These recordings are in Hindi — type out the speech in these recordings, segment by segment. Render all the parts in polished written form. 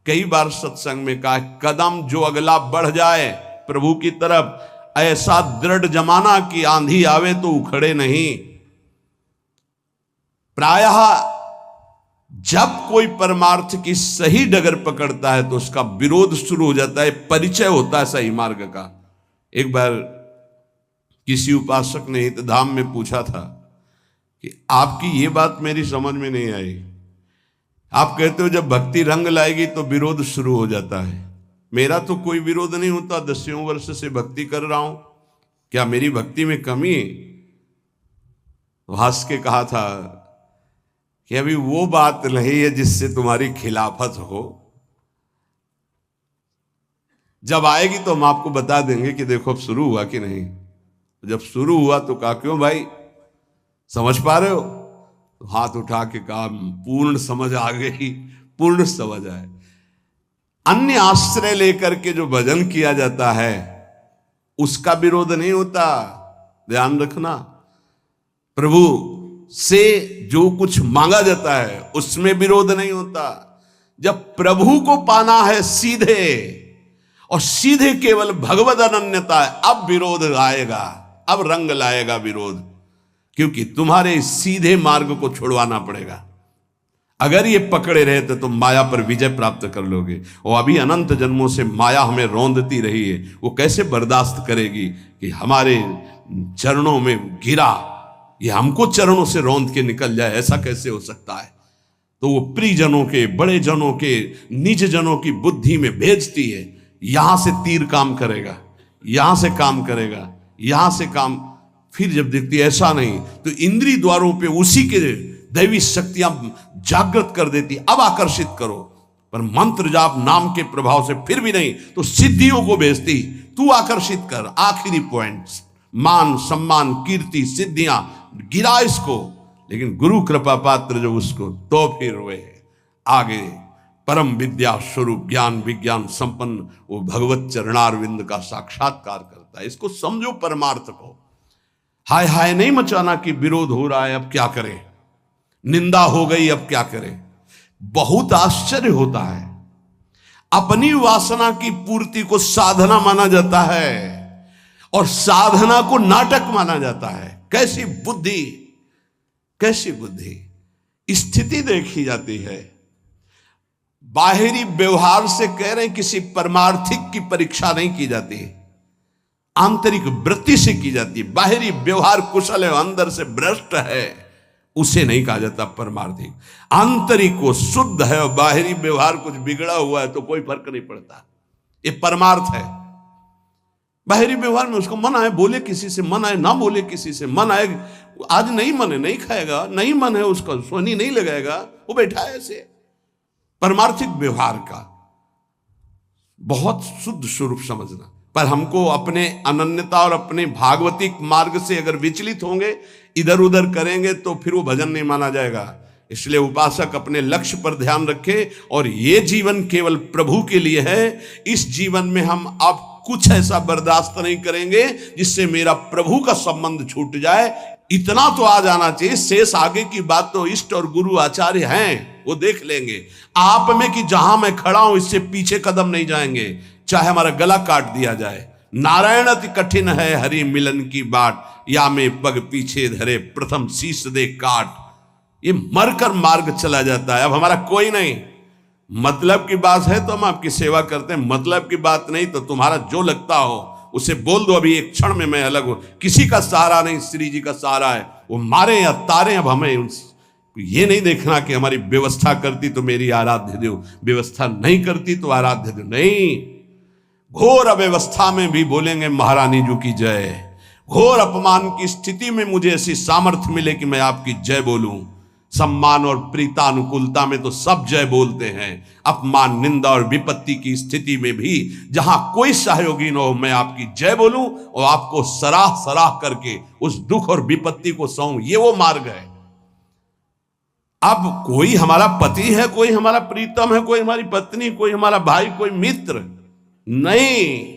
कई बार सत्संग में कहा, कदम जो अगला बढ़ जाए प्रभु की तरफ, ऐसा दृढ़ जमाना कि आंधी आवे तो उखड़े नहीं। प्रायः जब कोई परमार्थ की सही डगर पकड़ता है तो उसका विरोध शुरू हो जाता है, परिचय होता है सही मार्ग का। एक बार किसी उपासक ने हितधाम में पूछा था कि आपकी ये बात मेरी समझ में नहीं आई, आप कहते हो जब भक्ति रंग लाएगी तो विरोध शुरू हो जाता है। मेरा तो कोई विरोध नहीं होता, 10 वर्ष से भक्ति कर रहा हूं, क्या मेरी भक्ति में कमी है? तो हंस के कहा था कि अभी वो बात नहीं है जिससे तुम्हारी खिलाफत हो, जब आएगी तो हम आपको बता देंगे कि देखो अब शुरू हुआ कि नहीं। जब शुरू हुआ तो कहा, क्यों भाई समझ पा रहे हो? तो हाथ उठा के कहा, पूर्ण समझ आ गई, पूर्ण समझ आए। अन्य आश्रय लेकर के जो भजन किया जाता है उसका विरोध नहीं होता, ध्यान रखना। प्रभु से जो कुछ मांगा जाता है उसमें विरोध नहीं होता। जब प्रभु को पाना है सीधे और सीधे केवल भगवद अनन्यता है, अब विरोध आएगा, अब रंग लाएगा विरोध, क्योंकि तुम्हारे सीधे मार्ग को छुड़वाना पड़ेगा। अगर ये पकड़े रहे तो तुम माया पर विजय प्राप्त कर लोगे। और अभी अनंत जन्मों से माया हमें रौंदती रही है, वो कैसे बर्दाश्त करेगी कि हमारे चरणों में गिरा, ये हमको चरणों से रौंद के निकल जाए, ऐसा कैसे हो सकता है? तो वो प्रियजनों के, बड़े जनों के, निज जनों की बुद्धि में भेजती है, यहां से तीर काम करेगा, यहां से काम करेगा, यहां से काम। फिर जब देखती है ऐसा नहीं तो इंद्रिय द्वारों पे उसी के दैवी शक्तियां जागृत कर देती, अब आकर्षित करो। पर मंत्र जाप नाम के प्रभाव से फिर भी नहीं तो सिद्धियों को भेजती, तू आकर्षित कर। आखिरी पॉइंट, मान सम्मान कीर्ति सिद्धियां, गिरा इसको। लेकिन गुरु कृपा पात्र जो उसको, तो फिर वे आगे परम विद्या स्वरूप ज्ञान विज्ञान संपन्न वो भगवत चरणारविंद का साक्षात्कार करता है। इसको समझो परमार्थ को। हाय हाय नहीं मचाना कि विरोध हो रहा है, अब क्या करें, निंदा हो गई, अब क्या करें। बहुत आश्चर्य होता है, अपनी वासना की पूर्ति को साधना माना जाता है और साधना को नाटक माना जाता है। कैसी बुद्धि, कैसी बुद्धि। स्थिति देखी जाती है, बाहरी व्यवहार से कह रहे हैं, किसी परमार्थिक की परीक्षा नहीं की जाती, आंतरिक वृत्ति से की जाती है। बाहरी व्यवहार कुशल है, अंदर से भ्रष्ट है, उसे नहीं कहा जाता परमार्थिक। आंतरिक वो शुद्ध है और बाहरी व्यवहार कुछ बिगड़ा हुआ है तो कोई फर्क नहीं पड़ता, ये परमार्थ है। बाहरी व्यवहार में उसको मन आए बोले किसी से, मन आए ना बोले किसी से, मन आए आज नहीं मन है नहीं खाएगा, नहीं मन है उसका सोनी नहीं लगाएगा, वो बैठा है ऐसे। परमार्थिक व्यवहार का बहुत शुद्ध स्वरूप समझना। पर हमको अपने अनन्यता और अपने भागवतिक मार्ग से अगर विचलित होंगे, इधर उधर करेंगे, तो फिर वो भजन नहीं माना जाएगा। इसलिए उपासक अपने लक्ष्य पर ध्यान रखे और ये जीवन केवल प्रभु के लिए है। इस जीवन में हम अब कुछ ऐसा बर्दाश्त नहीं करेंगे जिससे मेरा प्रभु का संबंध छूट जाए। इतना तो आ जाना चाहिए, शेष आगे की बात तो इष्ट और गुरु आचार्य हैं, वो देख लेंगे। आप में कि जहां मैं खड़ा हूं इससे पीछे कदम नहीं जाएंगे, चाहे हमारा गला काट दिया जाए। नारायण अति कठिन है हरि मिलन की बाट, या में पग पीछे धरे प्रथम शीश दे काट। ये मरकर मार्ग चला जाता है। अब हमारा कोई नहीं, मतलब की बात है तो हम आपकी सेवा करते हैं, मतलब की बात नहीं तो तुम्हारा जो लगता हो उसे बोल दो, अभी एक क्षण में मैं अलग हूं। किसी का सहारा नहीं, श्री जी का सहारा है, वो मारे या तारे। अब हमें ये नहीं देखना कि हमारी व्यवस्था करती तो मेरी आराध्य देव, व्यवस्था नहीं करती तो आराध्य देव नहीं। घोर अव्यवस्था में भी बोलेंगे महारानी जी की जय। घोर अपमान की स्थिति में मुझे ऐसी सामर्थ्य मिले कि मैं आपकी जय बोलूं। सम्मान और प्रीतानुकूलता में तो सब जय बोलते हैं। अपमान निंदा और विपत्ति की स्थिति में भी जहां कोई सहयोगी न हो, मैं आपकी जय बोलूं और आपको सराह सराह करके उस दुख और विपत्ति को सहूं। ये वो मार्ग है। अब कोई हमारा पति है, कोई हमारा प्रीतम है, कोई हमारी पत्नी, कोई हमारा भाई, कोई मित्र नहीं।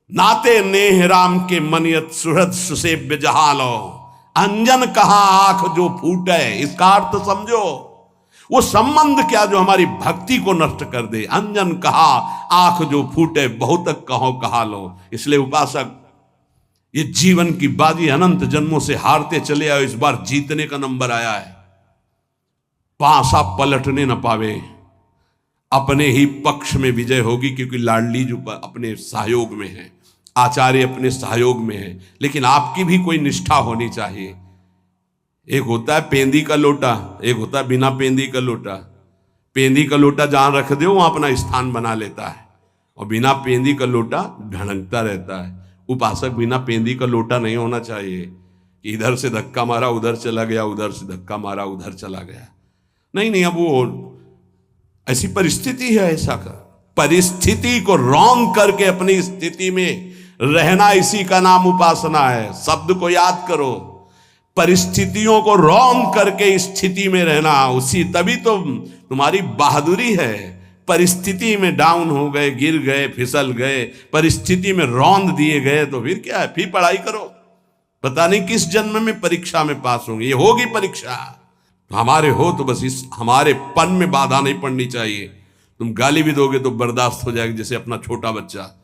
नाते नेह राम के मनियत सुहृद सुसेव्य जहां लो, अंजन कहां आंख जो फूटे। इसका अर्थ समझो, वो संबंध क्या जो हमारी भक्ति को नष्ट कर दे। अंजन कहा आंख जो फूटे बहुतक कहो कहा लो। इसलिए उपासक, ये जीवन की बाजी अनंत जन्मों से हारते चले आए, इस बार जीतने का नंबर आया है। पासा पलटने न पावे, अपने ही पक्ष में विजय होगी, क्योंकि लाडली जो अपने सहयोग में है, आचार्य अपने सहयोग में है। लेकिन आपकी भी कोई निष्ठा होनी चाहिए। एक होता है पेंदी का लोटा, एक होता है बिना पेंदी का लोटा। पेंदी का लोटा जहां रख दो वहां अपना स्थान बना लेता है, और बिना पेंदी का लोटा ढड़कता रहता है। उपासक बिना पेंदी का लोटा नहीं होना चाहिए, इधर से धक्का मारा उधर चला गया, उधर से धक्का मारा उधर चला गया। नहीं, अब वो ऐसी परिस्थिति है। ऐसा कर परिस्थिति को रॉन्ग करके अपनी स्थिति में रहना, इसी का नाम उपासना है। शब्द को याद करो, परिस्थितियों को रॉन्ग करके स्थिति में रहना, उसी तभी तो तुम्हारी बहादुरी है। परिस्थिति में डाउन हो गए, गिर गए, फिसल गए, परिस्थिति में रौंद दिए गए, तो फिर क्या है? फिर पढ़ाई करो, पता नहीं किस जन्म में परीक्षा में पास होंगे। ये होगी परीक्षा, हमारे हो तो बस इस हमारे पन में बाधा नहीं पड़नी चाहिए। तुम गाली भी दोगे तो बर्दाश्त हो जाएगी, जैसे अपना छोटा बच्चा।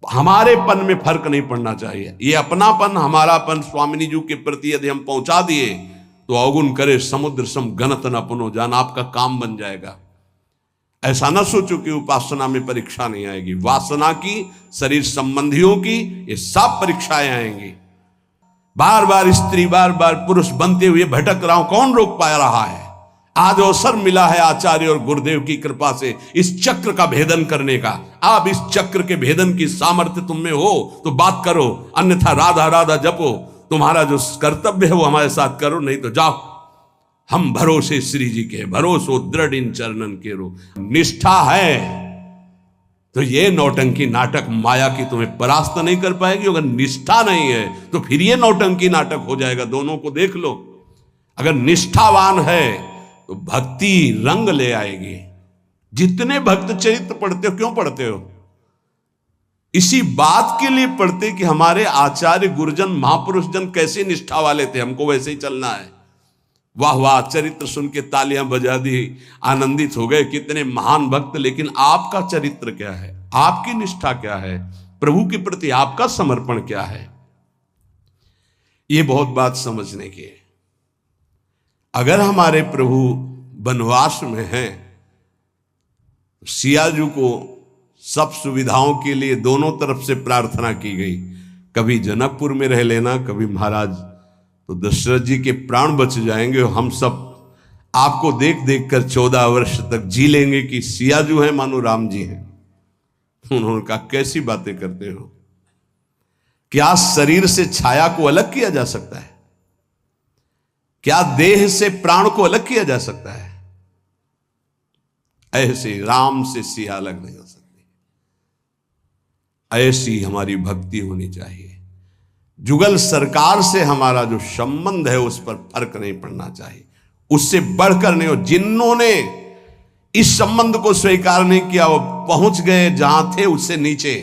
हमारे पन में फर्क नहीं पड़ना चाहिए। ये अपनापन, हमारापन स्वामिनी जी के प्रति यदि हम पहुंचा दिए तो अवगुण करे समुद्र सम गणत न अपनो जान, आपका काम बन जाएगा। ऐसा ना सोचो कि उपासना में परीक्षा नहीं आएगी। वासना की, शरीर संबंधियों की, ये सब परीक्षाएं आएंगी। बार बार स्त्री, बार बार पुरुष बनते हुए भटक रहा हूं, कौन रोक पा रहा है? आज अवसर मिला है आचार्य और गुरुदेव की कृपा से इस चक्र का भेदन करने का। आप इस चक्र के भेदन की सामर्थ्य तुम में हो तो बात करो, अन्यथा राधा राधा जपो। तुम्हारा जो कर्तव्य है वो हमारे साथ करो, नहीं तो जाओ। हम भरोसे श्री जी के, भरोसो दृढ़ इन चरणन के रो। निष्ठा है तो ये नौटंकी नाटक माया की तुम्हें परास्त नहीं कर पाएगी। अगर निष्ठा नहीं है तो फिर ये नौटंकी नाटक हो जाएगा। दोनों को देख लो। अगर निष्ठावान है तो भक्ति रंग ले आएगी। जितने भक्त चरित्र पढ़ते हो, क्यों पढ़ते हो? इसी बात के लिए पढ़ते कि हमारे आचार्य गुरुजन महापुरुष जन कैसे निष्ठा वाले थे, हमको वैसे ही चलना है। वाह वाह, चरित्र सुन के तालियां बजा दी, आनंदित हो गए, कितने महान भक्त। लेकिन आपका चरित्र क्या है? आपकी निष्ठा क्या है? प्रभु के प्रति आपका समर्पण क्या है? ये बहुत बात समझने की है। अगर हमारे प्रभु वनवास में हैं, सियाजू को सब सुविधाओं के लिए दोनों तरफ से प्रार्थना की गई। कभी जनकपुर में रह लेना, कभी महाराज, तो दशरथ जी के प्राण बच जाएंगे और हम सब आपको देख देख कर 14 वर्ष तक जी लेंगे कि सियाजू है मानो राम जी हैं। उन्होंने कहा कैसी बातें करते हो? क्या शरीर से छाया को अलग किया जा सकता है? क्या देह से प्राण को अलग किया जा सकता है? ऐसे राम से सिया अलग नहीं हो सकती। ऐसी हमारी भक्ति होनी चाहिए। जुगल सरकार से हमारा जो संबंध है उस पर फर्क नहीं पड़ना चाहिए, उससे बढ़कर नहीं हो। जिन्होंने इस संबंध को स्वीकार नहीं किया वो पहुंच गए जहां थे उससे नीचे।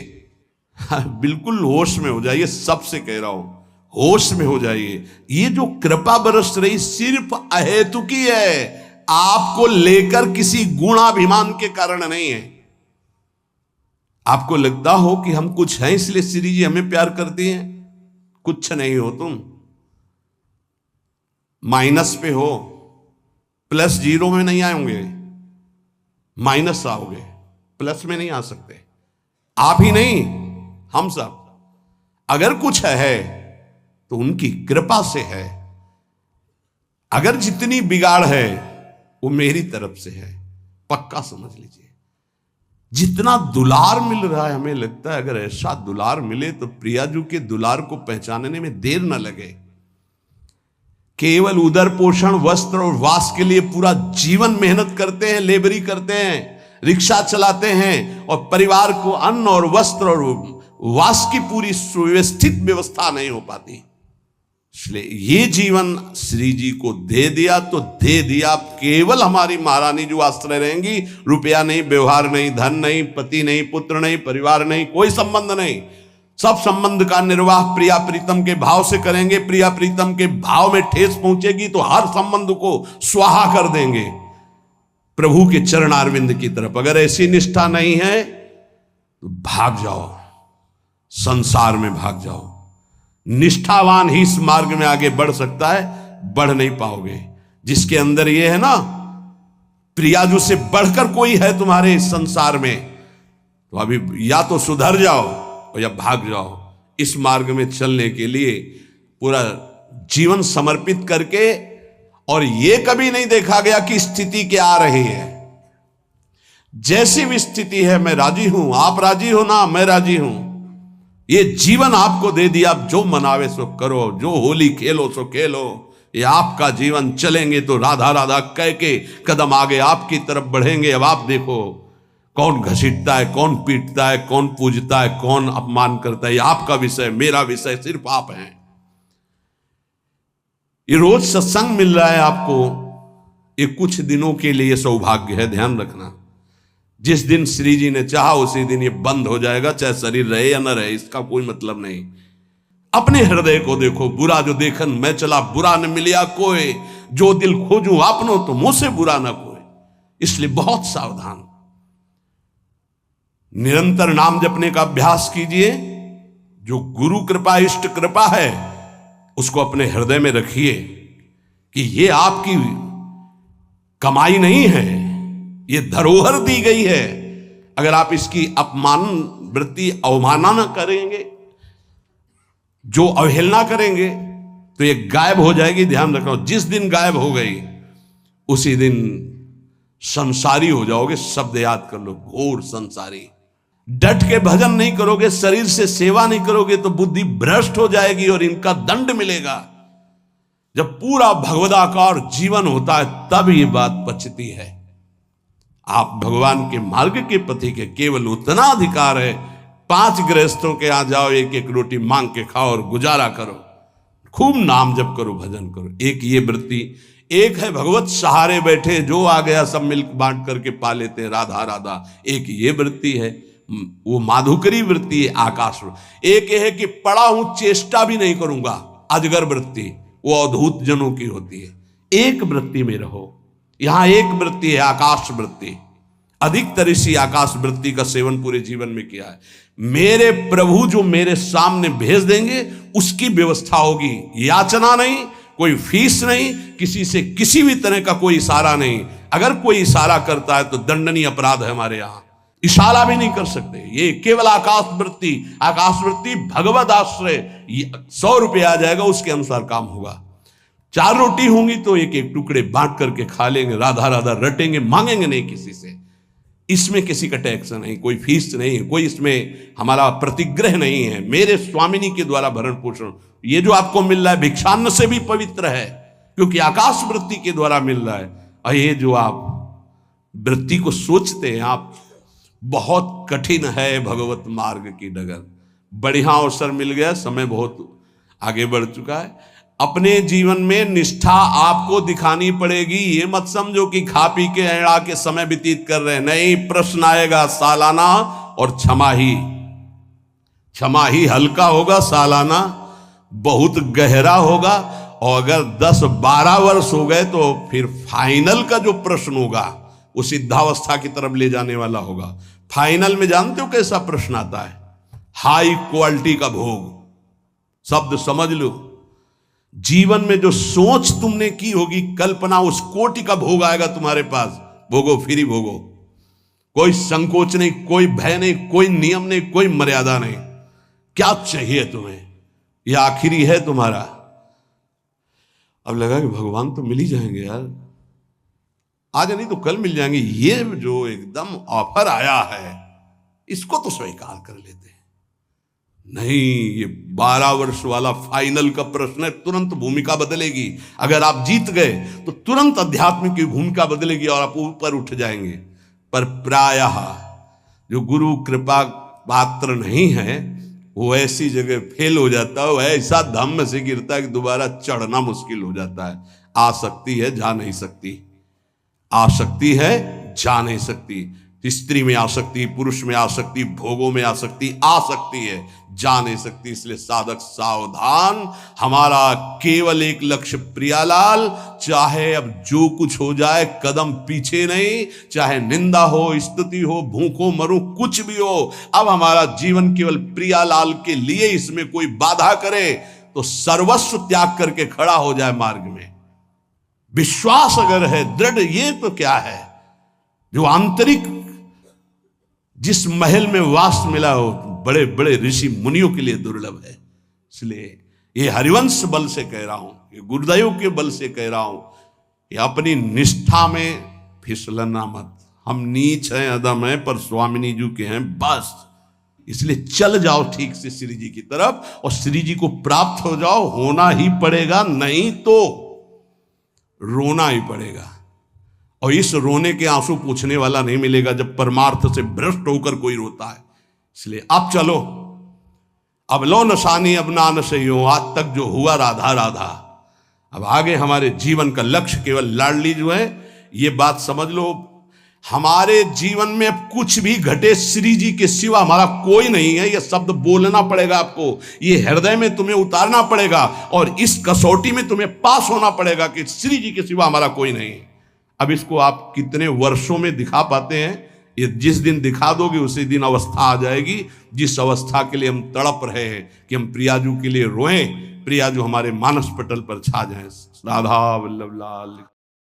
बिल्कुल होश में हो जाइए, सबसे कह रहा हूं, होश में हो जाइए। ये जो कृपा बरस रही सिर्फ अहेतुकी है, आपको लेकर किसी गुणाभिमान के कारण नहीं है। आपको लगता हो कि हम कुछ हैं इसलिए श्री जी हमें प्यार करती हैं, कुछ नहीं हो। तुम माइनस पे हो, प्लस जीरो में नहीं आएंगे, माइनस आओगे, प्लस में नहीं आ सकते। आप ही नहीं, हम सब। अगर कुछ है तो उनकी कृपा से है। अगर जितनी बिगाड़ है वो मेरी तरफ से है, पक्का समझ लीजिए। जितना दुलार मिल रहा है, हमें लगता है अगर ऐसा दुलार मिले तो प्रियाजू के दुलार को पहचानने में देर न लगे। केवल उदर पोषण, वस्त्र और वास के लिए पूरा जीवन मेहनत करते हैं, लेबरी करते हैं, रिक्शा चलाते हैं, और परिवार को अन्न और वस्त्र और वास की पूरी सुव्यवस्थित व्यवस्था नहीं हो पाती। इसलिए ये जीवन श्री जी को दे दिया तो दे दिया। केवल हमारी महारानी जो आश्रय रहेंगी, रुपया नहीं, व्यवहार नहीं, धन नहीं, पति नहीं, पुत्र नहीं, परिवार नहीं, कोई संबंध नहीं। सब संबंध का निर्वाह प्रिया प्रीतम के भाव से करेंगे। प्रिया प्रीतम के भाव में ठेस पहुंचेगी तो हर संबंध को स्वाहा कर देंगे। प्रभु के चरणारविंद की तरफ। अगर ऐसी निष्ठा नहीं है तो भाग जाओ, संसार में भाग जाओ। निष्ठावान ही इस मार्ग में आगे बढ़ सकता है, बढ़ नहीं पाओगे। जिसके अंदर ये है ना, प्रियाजू से बढ़कर कोई है तुम्हारे इस संसार में, तो अभी या तो सुधर जाओ और या भाग जाओ। इस मार्ग में चलने के लिए पूरा जीवन समर्पित करके, और ये कभी नहीं देखा गया कि स्थिति क्या आ रही है। जैसी भी स्थिति है मैं राजी हूं, आप राजी हो ना, मैं राजी हूं। ये जीवन आपको दे दिया, आप जो मनावे सो करो, जो होली खेलो सो खेलो। ये आपका जीवन, चलेंगे तो राधा राधा कह के कदम आगे आपकी तरफ बढ़ेंगे। अब आप देखो कौन घसीटता है, कौन पीटता है, कौन पूजता है, कौन अपमान करता है, ये आपका विषय, मेरा विषय सिर्फ आप हैं। ये रोज सत्संग मिल रहा है आपको, ये कुछ दिनों के लिए सौभाग्य है, ध्यान रखना। जिस दिन श्री जी ने चाहा उसी दिन ये बंद हो जाएगा, चाहे शरीर रहे या न रहे, इसका कोई मतलब नहीं। अपने हृदय को देखो, बुरा जो देखन मैं चला बुरा न मिलिया कोई, जो दिल खोजूं आपनो तो मुझसे बुरा ना कोई। इसलिए बहुत सावधान, निरंतर नाम जपने का अभ्यास कीजिए। जो गुरु कृपा, इष्ट कृपा है, उसको अपने हृदय में रखिए कि ये आपकी कमाई नहीं है, ये धरोहर दी गई है। अगर आप इसकी अपमान वृत्ति, अवमानना करेंगे, जो अवहेलना करेंगे, तो ये गायब हो जाएगी। ध्यान रखना, जिस दिन गायब हो गई उसी दिन संसारी हो जाओगे। शब्द याद कर लो, घोर संसारी। डट के भजन नहीं करोगे, शरीर से सेवा नहीं करोगे तो बुद्धि भ्रष्ट हो जाएगी और इनका दंड मिलेगा। जब पूरा भगवदाकार जीवन होता है तब ये बात पचती है। आप भगवान के मार्ग के पथी के, केवल उतना अधिकार है, 5 गृहस्थों के यहां जाओ, एक एक रोटी मांग के खाओ और गुजारा करो, खूब नाम जप करो, भजन करो। एक ये वृत्ति। एक है भगवत सहारे बैठे, जो आ गया सब मिल्क बांट करके पा लेते हैं, राधा राधा। एक ये वृत्ति है, वो माधुकरी वृत्ति है, आकाश। एक है कि पड़ा हूं चेष्टा भी नहीं करूंगा, अजगर वृत्ति, वो अद्भुत जनों की होती है। एक वृत्ति में रहो। यहां एक वृत्ति है, आकाश वृत्ति। अधिकतर इसी आकाश वृत्ति का सेवन पूरे जीवन में किया है। मेरे प्रभु जो मेरे सामने भेज देंगे उसकी व्यवस्था होगी। याचना नहीं, कोई फीस नहीं, किसी से किसी भी तरह का कोई इशारा नहीं। अगर कोई इशारा करता है तो दंडनीय अपराध है हमारे यहां। इशारा भी नहीं कर सकते। ये केवल आकाश वृत्ति। आकाश वृत्ति भगवत आश्रय। 100 रुपये आ जाएगा, उसके अनुसार काम होगा। 4 रोटी होंगी तो एक एक टुकड़े बांट करके खा लेंगे, राधा राधा रटेंगे, मांगेंगे नहीं किसी से। इसमें किसी का टैक्स नहीं, कोई फीस नहीं, कोई इसमें हमारा प्रतिग्रह नहीं है। मेरे स्वामिनी के द्वारा भरण पोषण। ये जो आपको मिल रहा है भिक्षान्न से भी पवित्र है, क्योंकि आकाश वृत्ति के द्वारा मिल रहा है। और ये जो आप वृत्ति को सोचते हैं आप, बहुत कठिन है भगवत मार्ग की डगर। बढ़िया अवसर मिल गया, समय बहुत आगे बढ़ चुका है। अपने जीवन में निष्ठा आपको दिखानी पड़ेगी। ये मत समझो कि खा पी के एड़ा के समय व्यतीत कर रहे हैं। नहीं, प्रश्न आएगा सालाना, और क्षमा ही हल्का होगा, सालाना बहुत गहरा होगा। और अगर 10-12 वर्ष हो गए तो फिर फाइनल का जो प्रश्न होगा वो सिद्धावस्था की तरफ ले जाने वाला होगा। फाइनल में जानते हो कैसा प्रश्न आता है? हाई क्वालिटी का भोग। शब्द समझ लो, जीवन में जो सोच तुमने की होगी, कल्पना, उस कोटि का भोग आएगा तुम्हारे पास। भोगो, फ्री भोगो। कोई संकोच नहीं, कोई भय नहीं, कोई नियम नहीं, कोई मर्यादा नहीं। क्या चाहिए तुम्हें? यह आखिरी है तुम्हारा। अब लगा कि भगवान तो मिल ही जाएंगे यार, आज नहीं तो कल मिल जाएंगे। ये जो एकदम ऑफर आया है, इसको तो स्वीकार कर लेते हैं। नहीं, ये 12 वर्ष वाला फाइनल का प्रश्न है। तुरंत भूमिका बदलेगी। अगर आप जीत गए तो तुरंत अध्यात्म की भूमिका बदलेगी और आप ऊपर उठ जाएंगे। पर प्रायः जो गुरु कृपा पात्र नहीं है, वो ऐसी जगह फेल हो जाता है, वो ऐसा धम्म से गिरता है कि दोबारा चढ़ना मुश्किल हो जाता है। आ सकती है, जा नहीं सकती। आ सकती है, जा नहीं सकती। स्त्री में आसक्ति, पुरुष में आसक्ति, भोगों में आसक्ति आ सकती है, जा नहीं सकती। इसलिए साधक सावधान, हमारा केवल एक लक्ष्य प्रियालाल। चाहे अब जो कुछ हो जाए, कदम पीछे नहीं, चाहे निंदा हो, स्तुति हो, भूखो मरूं, कुछ भी हो, अब हमारा जीवन केवल प्रियालाल के लिए। इसमें कोई बाधा करे तो सर्वस्व त्याग करके खड़ा हो जाए मार्ग में। विश्वास अगर है दृढ़, ये तो क्या है जो आंतरिक, जिस महल में वास मिला हो बड़े बड़े ऋषि मुनियों के लिए दुर्लभ है। इसलिए ये हरिवंश बल से कह रहा हूं, ये गुरुदेव के बल से कह रहा हूं, ये अपनी निष्ठा में फिसलना मत। हम नीच हैं, अदम हैं, पर स्वामिनी जी के हैं बस। इसलिए चल जाओ ठीक से श्री जी की तरफ और श्री जी को प्राप्त हो जाओ। होना ही पड़ेगा, नहीं तो रोना ही पड़ेगा। और इस रोने के आंसू पूछने वाला नहीं मिलेगा जब परमार्थ से भ्रष्ट होकर कोई रोता है। इसलिए अब चलो, अब लो नशानी अब ना नशइयो। आज तक जो हुआ राधा राधा, अब आगे हमारे जीवन का लक्ष्य केवल लाडली जो है, ये बात समझ लो। हमारे जीवन में अब कुछ भी घटे, श्री जी के सिवा हमारा कोई नहीं है। यह शब्द बोलना पड़ेगा आपको, ये हृदय में तुम्हें उतारना पड़ेगा और इस कसौटी में तुम्हें पास होना पड़ेगा कि श्री जी के सिवा हमारा कोई नहीं है। अब इसको आप कितने वर्षों में दिखा पाते हैं? ये जिस दिन दिखा दोगे उसी दिन अवस्था आ जाएगी, जिस अवस्था के लिए हम तड़प रहे हैं कि हम प्रियाजू के लिए रोएं, प्रियाजू हमारे मानस पटल पर छा जाएं। राधा वल्लभ लाल।